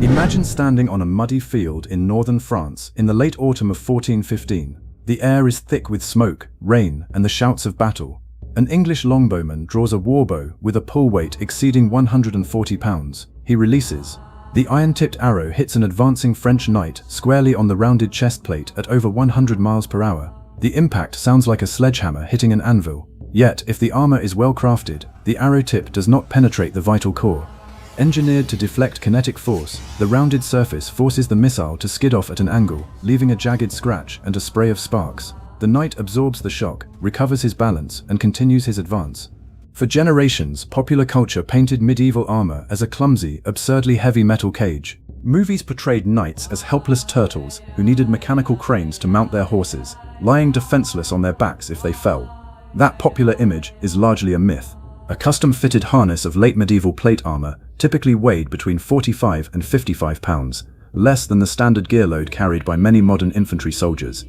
Imagine standing on a muddy field in northern France in the late autumn of 1415. The air is thick with smoke, rain, and the shouts of battle. An English longbowman draws a warbow with a pull weight exceeding 140 pounds. He releases. The iron-tipped arrow hits an advancing French knight squarely on the rounded chest plate at over 100 miles per hour. The impact sounds like a sledgehammer hitting an anvil. Yet, if the armor is well crafted, the arrow tip does not penetrate the vital core. Engineered to deflect kinetic force, the rounded surface forces the missile to skid off at an angle, leaving a jagged scratch and a spray of sparks. The knight absorbs the shock, recovers his balance, and continues his advance. For generations, popular culture painted medieval armor as a clumsy, absurdly heavy metal cage. Movies portrayed knights as helpless turtles who needed mechanical cranes to mount their horses, lying defenseless on their backs if they fell. That popular image is largely a myth. A custom-fitted harness of late medieval plate armor typically weighed between 45 and 55 pounds, less than the standard gear load carried by many modern infantry soldiers.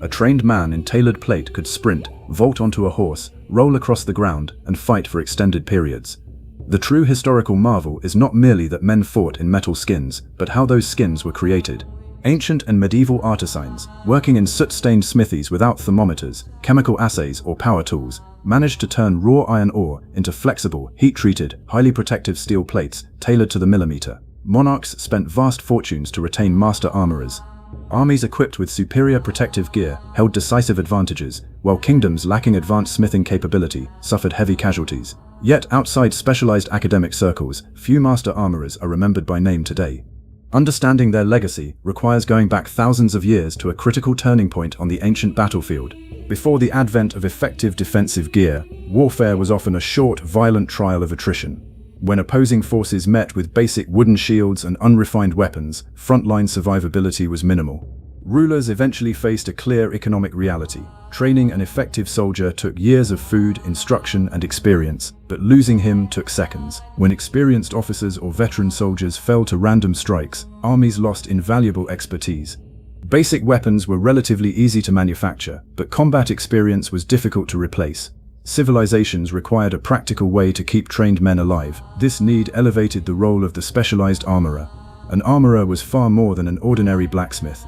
A trained man in tailored plate could sprint, vault onto a horse, roll across the ground, and fight for extended periods. The true historical marvel is not merely that men fought in metal skins, but how those skins were created. Ancient and medieval artisans, working in soot-stained smithies without thermometers, chemical assays, or power tools, managed to turn raw iron ore into flexible, heat-treated, highly protective steel plates tailored to the millimeter. Monarchs spent vast fortunes to retain master armorers. Armies equipped with superior protective gear held decisive advantages, while kingdoms lacking advanced smithing capability suffered heavy casualties. Yet outside specialized academic circles, few master armorers are remembered by name today. Understanding their legacy requires going back thousands of years to a critical turning point on the ancient battlefield. Before the advent of effective defensive gear, warfare was often a short, violent trial of attrition. When opposing forces met with basic wooden shields and unrefined weapons, frontline survivability was minimal. Rulers eventually faced a clear economic reality. Training an effective soldier took years of food, instruction, and experience, but losing him took seconds. When experienced officers or veteran soldiers fell to random strikes, armies lost invaluable expertise. Basic weapons were relatively easy to manufacture, but combat experience was difficult to replace. Civilizations required a practical way to keep trained men alive. This need elevated the role of the specialized armorer. An armorer was far more than an ordinary blacksmith.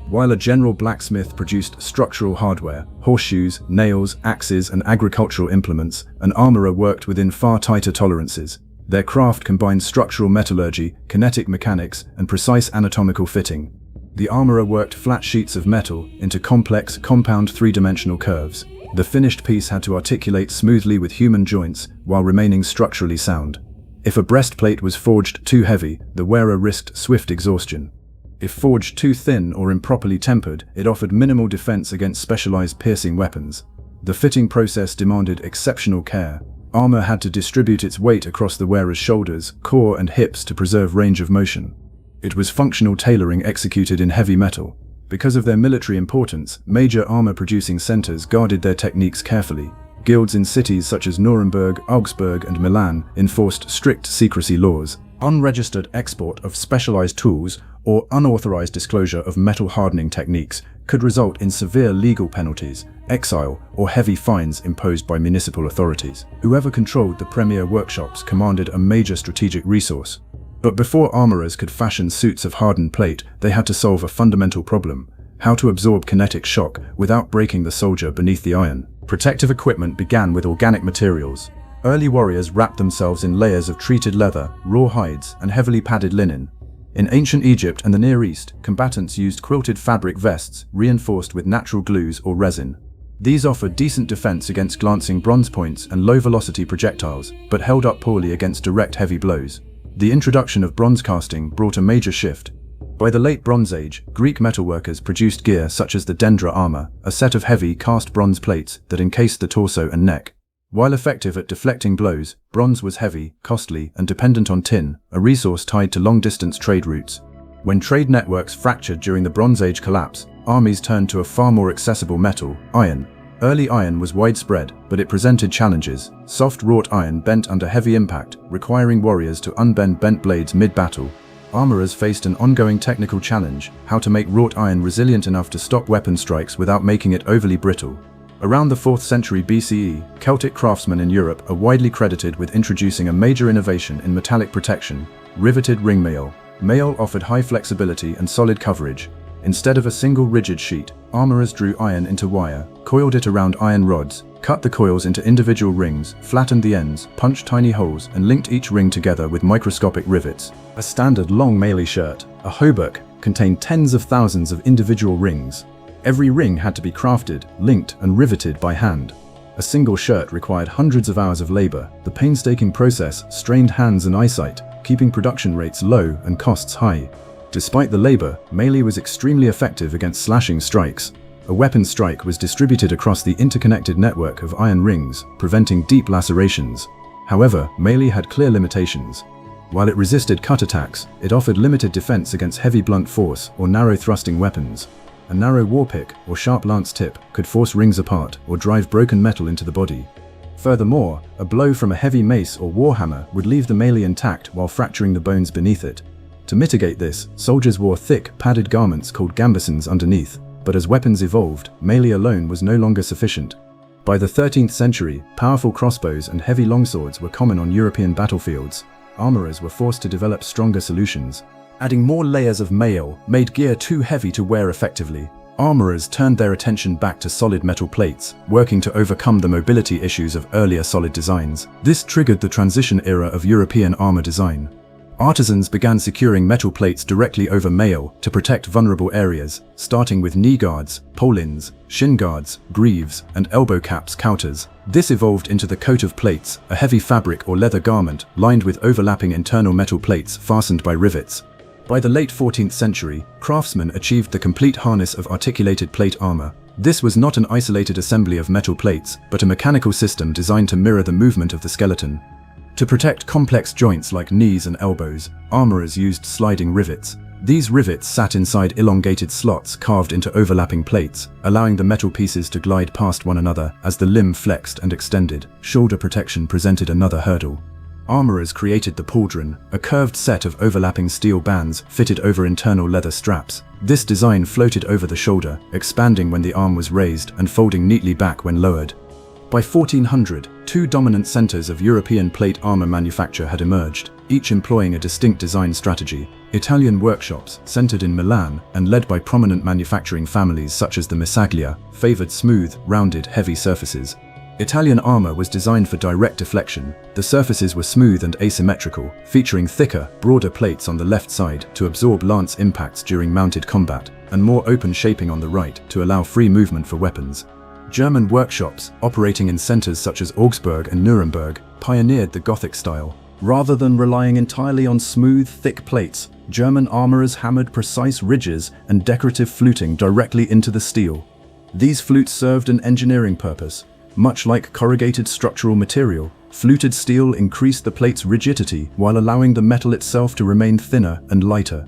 While a general blacksmith produced structural hardware, horseshoes, nails, axes, and agricultural implements, an armorer worked within far tighter tolerances. Their craft combined structural metallurgy, kinetic mechanics, and precise anatomical fitting. The armorer worked flat sheets of metal into complex, compound three-dimensional curves. The finished piece had to articulate smoothly with human joints while remaining structurally sound. If a breastplate was forged too heavy, the wearer risked swift exhaustion. If forged too thin or improperly tempered, it offered minimal defense against specialized piercing weapons. The fitting process demanded exceptional care. Armor had to distribute its weight across the wearer's shoulders, core, and hips to preserve range of motion. It was functional tailoring executed in heavy metal. Because of their military importance, major armor-producing centers guarded their techniques carefully. Guilds in cities such as Nuremberg, Augsburg, and Milan enforced strict secrecy laws. Unregistered export of specialized tools or unauthorized disclosure of metal hardening techniques could result in severe legal penalties, exile, or heavy fines imposed by municipal authorities. Whoever controlled the premier workshops commanded a major strategic resource. But before armorers could fashion suits of hardened plate, they had to solve a fundamental problem: how to absorb kinetic shock without breaking the soldier beneath the iron. Protective equipment began with organic materials. Early warriors wrapped themselves in layers of treated leather, raw hides, and heavily padded linen. In ancient Egypt and the Near East, combatants used quilted fabric vests reinforced with natural glues or resin. These offered decent defense against glancing bronze points and low-velocity projectiles, but held up poorly against direct heavy blows. The introduction of bronze casting brought a major shift. By the late Bronze Age, Greek metalworkers produced gear such as the dendra armor, a set of heavy cast bronze plates that encased the torso and neck. While effective at deflecting blows, bronze was heavy, costly, and dependent on tin, a resource tied to long-distance trade routes. When trade networks fractured during the Bronze Age collapse, armies turned to a far more accessible metal, iron. Early iron was widespread, but it presented challenges. Soft wrought iron bent under heavy impact, requiring warriors to unbend bent blades mid-battle. Armorers faced an ongoing technical challenge: how to make wrought iron resilient enough to stop weapon strikes without making it overly brittle. Around the 4th century BCE, Celtic craftsmen in Europe are widely credited with introducing a major innovation in metallic protection: riveted ring mail. Mail offered high flexibility and solid coverage. Instead of a single rigid sheet, armorers drew iron into wire, coiled it around iron rods, cut the coils into individual rings, flattened the ends, punched tiny holes, and linked each ring together with microscopic rivets. A standard long melee shirt, a hauberk, contained tens of thousands of individual rings. Every ring had to be crafted, linked, and riveted by hand. A single shirt required hundreds of hours of labor. The painstaking process strained hands and eyesight, keeping production rates low and costs high. Despite the labor, melee was extremely effective against slashing strikes. A weapon strike was distributed across the interconnected network of iron rings, preventing deep lacerations. However, melee had clear limitations. While it resisted cut attacks, it offered limited defense against heavy blunt force or narrow thrusting weapons. A narrow warpick or sharp lance tip could force rings apart or drive broken metal into the body. Furthermore, a blow from a heavy mace or warhammer would leave the melee intact while fracturing the bones beneath it. To mitigate this, soldiers wore thick, padded garments called gambesons underneath, but as weapons evolved, melee alone was no longer sufficient. By the 13th century, powerful crossbows and heavy longswords were common on European battlefields. Armorers were forced to develop stronger solutions. Adding more layers of mail made gear too heavy to wear effectively. Armorers turned their attention back to solid metal plates, working to overcome the mobility issues of earlier solid designs. This triggered the transition era of European armor design. Artisans began securing metal plates directly over mail to protect vulnerable areas, starting with knee guards, polins, shin guards, greaves, and elbow caps counters. This evolved into the coat of plates, a heavy fabric or leather garment lined with overlapping internal metal plates fastened by rivets. By the late 14th century, craftsmen achieved the complete harness of articulated plate armor. This was not an isolated assembly of metal plates, but a mechanical system designed to mirror the movement of the skeleton. To protect complex joints like knees and elbows, armorers used sliding rivets. These rivets sat inside elongated slots carved into overlapping plates, allowing the metal pieces to glide past one another as the limb flexed and extended. Shoulder protection presented another hurdle. Armorers created the pauldron, a curved set of overlapping steel bands fitted over internal leather straps. This design floated over the shoulder, expanding when the arm was raised and folding neatly back when lowered. By 1400, two dominant centers of European plate armor manufacture had emerged, each employing a distinct design strategy. Italian workshops, centered in Milan and led by prominent manufacturing families such as the Misaglia, favored smooth, rounded, heavy surfaces. Italian armor was designed for direct deflection. The surfaces were smooth and asymmetrical, featuring thicker, broader plates on the left side to absorb lance impacts during mounted combat, and more open shaping on the right to allow free movement for weapons. German workshops, operating in centers such as Augsburg and Nuremberg, pioneered the Gothic style. Rather than relying entirely on smooth, thick plates, German armorers hammered precise ridges and decorative fluting directly into the steel. These flutes served an engineering purpose. Much like corrugated structural material, fluted steel increased the plate's rigidity while allowing the metal itself to remain thinner and lighter.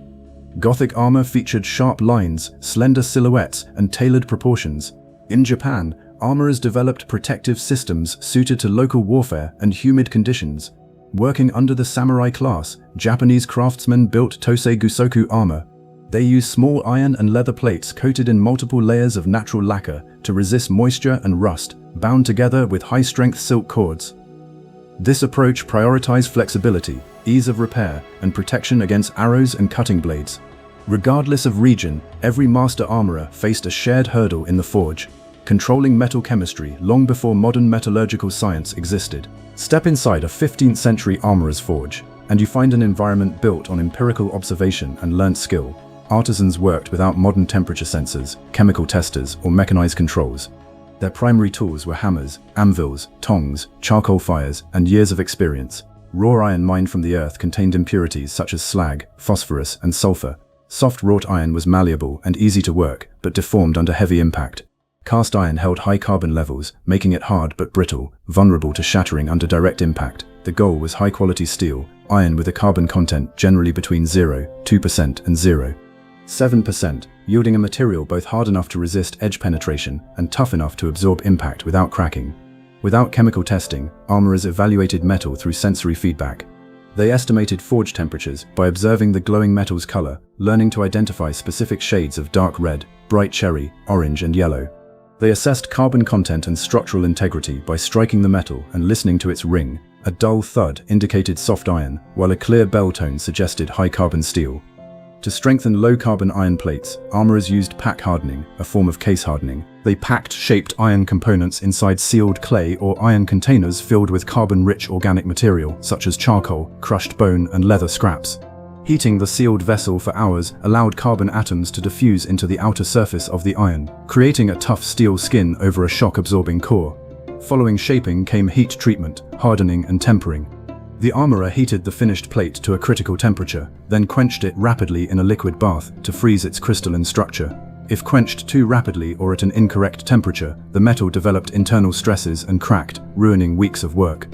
Gothic armor featured sharp lines, slender silhouettes, and tailored proportions. In Japan, armorers developed protective systems suited to local warfare and humid conditions. Working under the samurai class, Japanese craftsmen built Tosei Gusoku armor. They used small iron and leather plates coated in multiple layers of natural lacquer to resist moisture and rust, bound together with high-strength silk cords. This approach prioritized flexibility, ease of repair, and protection against arrows and cutting blades. Regardless of region, every master armorer faced a shared hurdle in the forge, controlling metal chemistry long before modern metallurgical science existed. Step inside a 15th century armorer's forge, and you find an environment built on empirical observation and learnt skill. Artisans worked without modern temperature sensors, chemical testers, or mechanized controls. Their primary tools were hammers, anvils, tongs, charcoal fires, and years of experience. Raw iron mined from the earth contained impurities such as slag, phosphorus, and sulfur. Soft wrought iron was malleable and easy to work, but deformed under heavy impact. Cast iron held high carbon levels, making it hard but brittle, vulnerable to shattering under direct impact. The goal was high-quality steel, iron with a carbon content generally between 0.2% and 0.7%, yielding a material both hard enough to resist edge penetration and tough enough to absorb impact without cracking. Without chemical testing, armorers evaluated metal through sensory feedback. They estimated forge temperatures by observing the glowing metal's color, learning to identify specific shades of dark red, bright cherry, orange, and yellow. They assessed carbon content and structural integrity by striking the metal and listening to its ring, A dull thud indicated soft iron, while a clear bell tone suggested high-carbon steel. To strengthen low-carbon iron plates, armorers used pack hardening, a form of case hardening. They packed shaped iron components inside sealed clay or iron containers filled with carbon-rich organic material, such as charcoal, crushed bone, and leather scraps. Heating the sealed vessel for hours allowed carbon atoms to diffuse into the outer surface of the iron, creating a tough steel skin over a shock-absorbing core. Following shaping came heat treatment, hardening, and tempering. The armorer heated the finished plate to a critical temperature, then quenched it rapidly in a liquid bath to freeze its crystalline structure. If quenched too rapidly or at an incorrect temperature, the metal developed internal stresses and cracked, ruining weeks of work.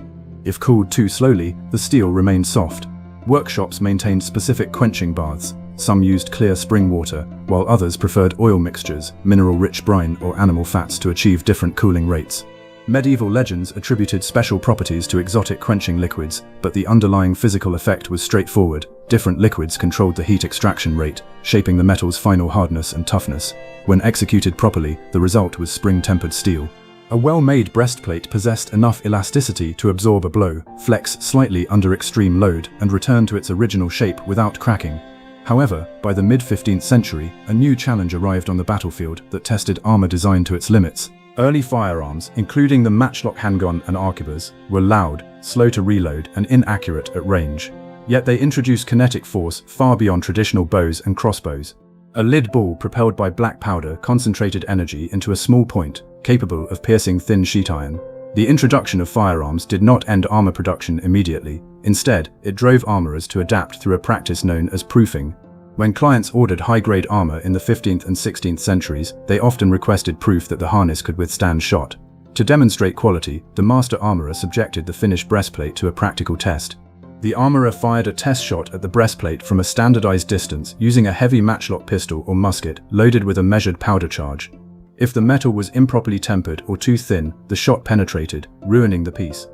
If cooled too slowly, the steel remained soft. Workshops maintained specific quenching baths. Some used clear spring water, while others preferred oil mixtures, mineral-rich brine, or animal fats to achieve different cooling rates. Medieval legends attributed special properties to exotic quenching liquids, but the underlying physical effect was straightforward. Different liquids controlled the heat extraction rate, shaping the metal's final hardness and toughness. When executed properly, the result was spring-tempered steel. A well-made breastplate possessed enough elasticity to absorb a blow, flex slightly under extreme load, and return to its original shape without cracking. However, by the mid-15th century, a new challenge arrived on the battlefield that tested armor design to its limits. Early firearms, including the matchlock handgun and arquebus, were loud, slow to reload, and inaccurate at range. Yet they introduced kinetic force far beyond traditional bows and crossbows. A lead ball propelled by black powder concentrated energy into a small point, capable of piercing thin sheet iron. The introduction of firearms did not end armor production immediately. Instead, it drove armorers to adapt through a practice known as proofing. When clients ordered high-grade armor in the 15th and 16th centuries, they often requested proof that the harness could withstand shot. To demonstrate quality, the master armorer subjected the finished breastplate to a practical test. The armorer fired a test shot at the breastplate from a standardized distance using a heavy matchlock pistol or musket loaded with a measured powder charge. If the metal was improperly tempered or too thin, the shot penetrated, ruining the piece.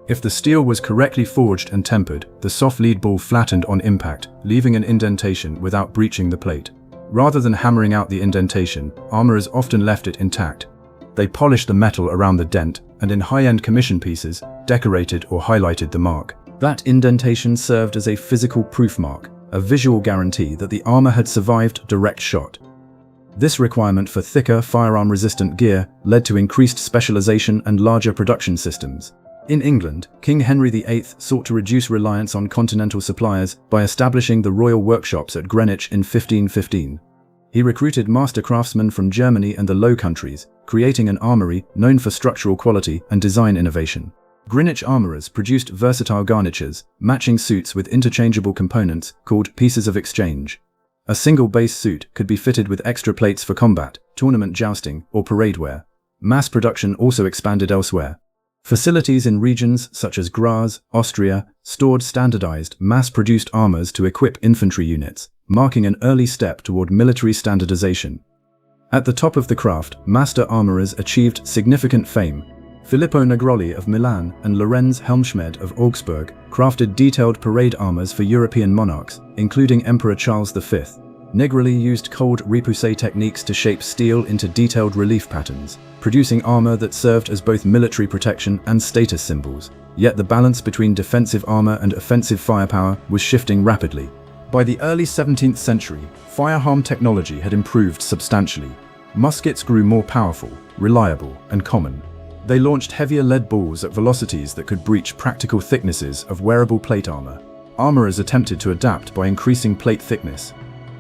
If the steel was correctly forged and tempered, the soft lead ball flattened on impact, leaving an indentation without breaching the plate. Rather than hammering out the indentation, armorers often left it intact. They polished the metal around the dent, and in high-end commission pieces, decorated or highlighted the mark. That indentation served as a physical proof mark, a visual guarantee that the armor had survived direct shot. This requirement for thicker, firearm-resistant gear led to increased specialization and larger production systems. In England, King Henry VIII sought to reduce reliance on continental suppliers by establishing the Royal Workshops at Greenwich in 1515. He recruited master craftsmen from Germany and the Low Countries, creating an armory known for structural quality and design innovation. Greenwich armorers produced versatile garnitures, matching suits with interchangeable components called pieces of exchange. A single base suit could be fitted with extra plates for combat, tournament jousting, or parade wear. Mass production also expanded elsewhere. Facilities in regions such as Graz, Austria, stored standardized, mass-produced armors to equip infantry units, marking an early step toward military standardization. At the top of the craft, master armorers achieved significant fame. Filippo Negroli of Milan and Lorenz Helmschmed of Augsburg crafted detailed parade armors for European monarchs, including Emperor Charles V. Negroli used cold repoussé techniques to shape steel into detailed relief patterns, producing armor that served as both military protection and status symbols. Yet the balance between defensive armor and offensive firepower was shifting rapidly. By the early 17th century, firearm technology had improved substantially. Muskets grew more powerful, reliable, and common. They launched heavier lead balls at velocities that could breach practical thicknesses of wearable plate armor. Armorers attempted to adapt by increasing plate thickness.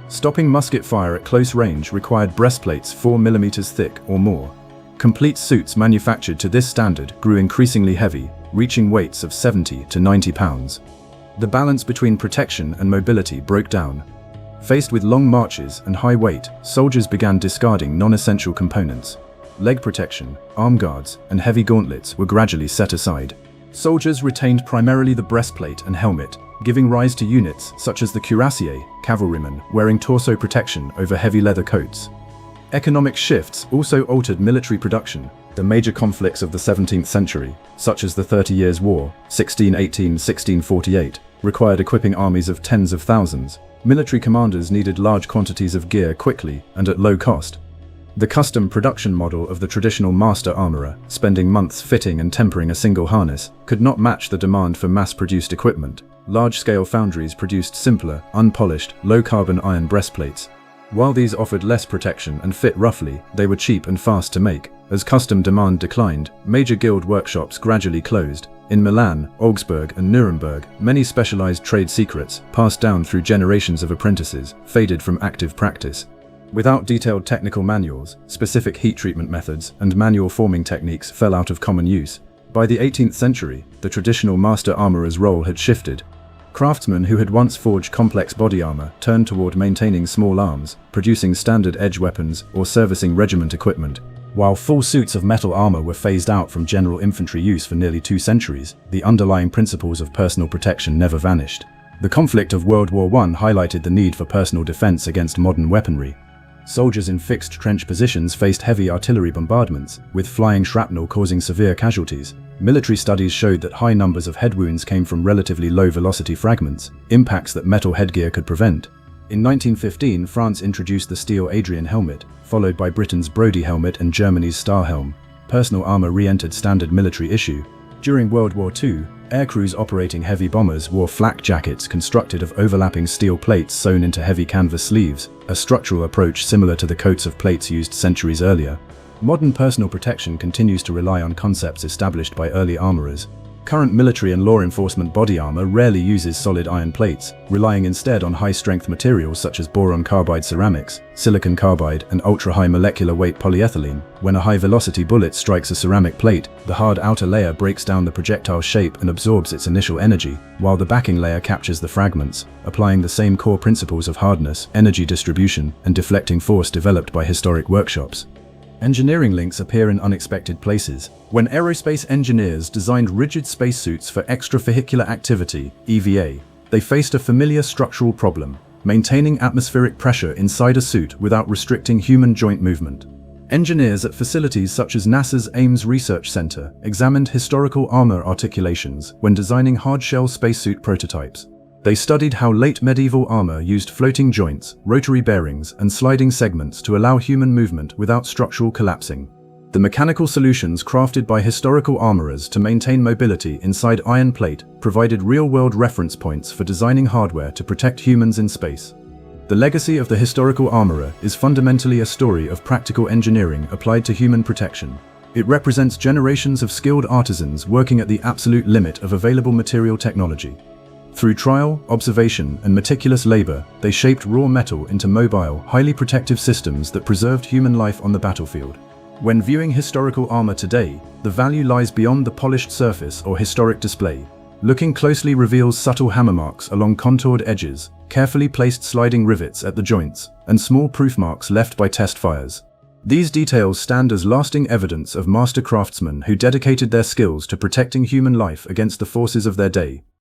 Stopping musket fire at close range required breastplates 4 mm thick or more. Complete suits manufactured to this standard grew increasingly heavy, reaching weights of 70 to 90 pounds. The balance between protection and mobility broke down. Faced with long marches and high weight, soldiers began discarding non-essential components. Leg protection, arm guards, and heavy gauntlets were gradually set aside. Soldiers retained primarily the breastplate and helmet, giving rise to units such as the cuirassier, cavalrymen, wearing torso protection over heavy leather coats. Economic shifts also altered military production. The major conflicts of the 17th century, such as the 30 Years' War, 1618–1648, required equipping armies of tens of thousands. Military commanders needed large quantities of gear quickly and at low cost. The custom production model of the traditional master armorer, spending months fitting and tempering a single harness, could not match the demand for mass-produced equipment. Large-scale foundries produced simpler, unpolished, low-carbon iron breastplates. While these offered less protection and fit roughly, they were cheap and fast to make. As custom demand declined, major guild workshops gradually closed. In Milan, Augsburg, and Nuremberg, many specialized trade secrets, passed down through generations of apprentices, faded from active practice. Without detailed technical manuals, specific heat treatment methods and manual forming techniques fell out of common use. By the 18th century, the traditional master armorer's role had shifted. Craftsmen who had once forged complex body armor turned toward maintaining small arms, producing standard edge weapons, or servicing regiment equipment. While full suits of metal armor were phased out from general infantry use for nearly 2 centuries, the underlying principles of personal protection never vanished. The conflict of World War I highlighted the need for personal defense against modern weaponry. Soldiers in fixed trench positions faced heavy artillery bombardments, with flying shrapnel causing severe casualties. Military studies showed that high numbers of head wounds came from relatively low-velocity fragments, impacts that metal headgear could prevent. In 1915, France introduced the steel Adrian helmet, followed by Britain's Brodie helmet and Germany's Star helm. Personal armor re-entered standard military issue. During World War II, aircrews operating heavy bombers wore flak jackets constructed of overlapping steel plates sewn into heavy canvas sleeves, a structural approach similar to the coats of plates used centuries earlier. Modern personal protection continues to rely on concepts established by early armorers. Current military and law enforcement body armor rarely uses solid iron plates, relying instead on high-strength materials such as boron carbide ceramics, silicon carbide, and ultra-high molecular weight polyethylene. When a high-velocity bullet strikes a ceramic plate, the hard outer layer breaks down the projectile shape and absorbs its initial energy, while the backing layer captures the fragments, applying the same core principles of hardness, energy distribution, and deflecting force developed by historic workshops. Engineering links appear in unexpected places. When aerospace engineers designed rigid spacesuits for extravehicular activity, EVA, they faced a familiar structural problem: maintaining atmospheric pressure inside a suit without restricting human joint movement. Engineers at facilities such as NASA's Ames Research Center examined historical armor articulations when designing hard-shell spacesuit prototypes. They studied how late medieval armor used floating joints, rotary bearings, and sliding segments to allow human movement without structural collapsing. The mechanical solutions crafted by historical armorers to maintain mobility inside iron plate provided real-world reference points for designing hardware to protect humans in space. The legacy of the historical armorer is fundamentally a story of practical engineering applied to human protection. It represents generations of skilled artisans working at the absolute limit of available material technology. Through trial, observation, and meticulous labor, they shaped raw metal into mobile, highly protective systems that preserved human life on the battlefield. When viewing historical armor today, the value lies beyond the polished surface or historic display. Looking closely reveals subtle hammer marks along contoured edges, carefully placed sliding rivets at the joints, and small proof marks left by test fires. These details stand as lasting evidence of master craftsmen who dedicated their skills to protecting human life against the forces of their day.